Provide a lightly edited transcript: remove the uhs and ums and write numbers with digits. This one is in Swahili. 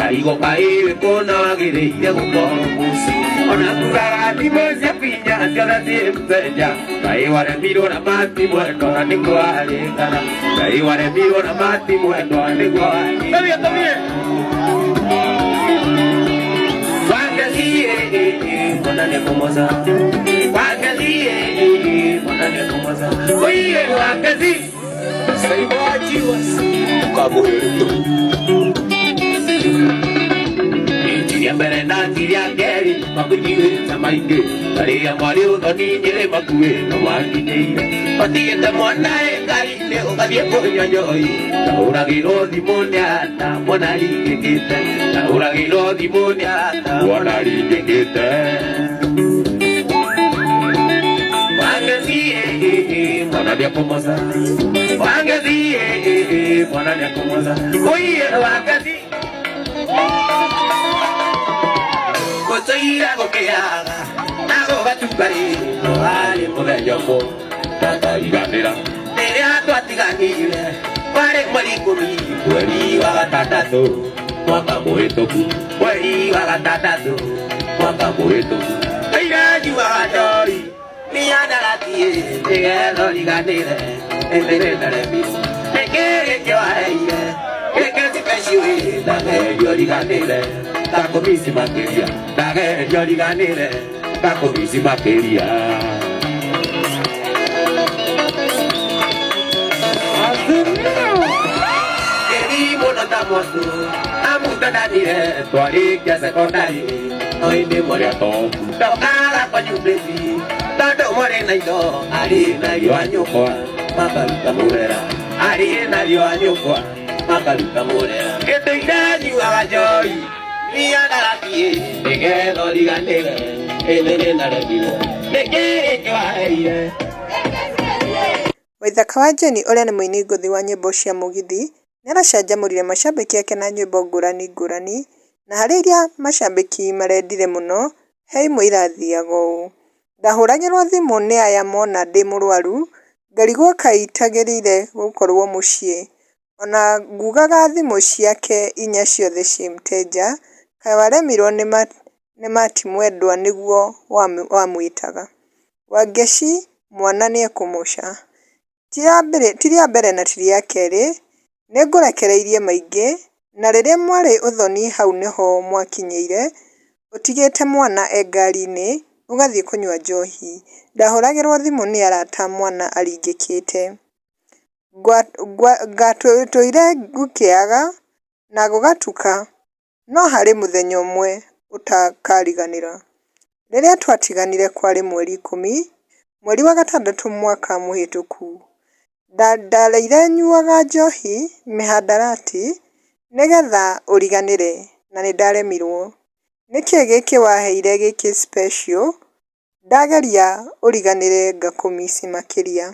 Kaigo kai kona gire ya gomusi ona kugara di moja pinya jala tempeja kai ware miro na mati muerto ande kwale kana kai ware miro na mati muerto ande kwale también Wakazie kona ne komoza Wakazie kona ne komoza oye wakazie sai baji was kaboeto Berenda tiria geri makujiwe samaike Maria Mario doni nyere makuwe Nawaki neire Patiete mwana engai ne okadie konya nyoi Taura giro dimonia ta monari kekete Taura giro dimonia ta monari kekete Wangazie mwana dia komoza Wangazie mwana dia komoza Oye wangazie Kotoira gokeaga Nago batupari No vale poder yoko Tata iganera Tere ato atiganire Pare marikomi Kweli wagatatato Mwaka moetoku Kweli wagatatato Mwaka moetoku Kairaji wagadori Miyana latie Tegelo liganire Entere tarebi Nekere kewaeire Keke sipeshiwe Dage yo liganire Tako misi materia, dage joli ganire, tako misi materia. Keri mono tamosu, amuta danire, tuari kia sekondari, oinde moriato, tokala kwa nyublesi, tato more naido, ari na yo anyokwa, makaluka murera, ari na yo anyokwa, makaluka murera. Kete idani wagajoi. Waithaka wa Jeni ũrĩa nĩ mũini ngũthi wa nyĩmbo cia mũgithi nĩaracanjamũrire macambĩki ake na nyĩmbo ngũrani ngũrani na harĩ iria macambĩki marendire mũno he imwe irathiaga ũũ: ndahũragĩrwo thimũ nĩ aya mona ndĩ mũrwaru, ngarigwo kaĩ itagĩrĩire gũkorwo mũciĩ, ona ngugaga thimũ ciake inya ciothe ciĩ mteja, kaĩ waremirwo nĩ mati mwendwa nĩguo wamwĩtaga. Wangeci mwana nĩekũmũca. Ti rĩa mbere na ti rĩa kerĩ, nĩngũrekereirie maingĩ, na rĩrĩa mwarĩ ũthoni hau nĩho mwakinyĩire, ũtigĩte mwana e ngari-inĩ ũgathiĩ kũnyua njohi. Ndahũragĩrwo thimũ nĩ arata mwana aringĩkĩte. Ngatũire ngũkĩaga na gũgatuka, no harĩ mũthenya ũmwe ũtakariganĩra. Rĩrĩa twatiganire kwarĩ mweri 10, mweri wa gatandatũ mwaka mũhĩtũku. Ndareire nyuaga njohi mĩhandarati nĩgetha ũriganĩre na nĩndaremirwo. Nĩkĩĩ gĩkĩ waheire gĩkĩ special? Ndageria ũriganĩre ngakũmiss makĩria.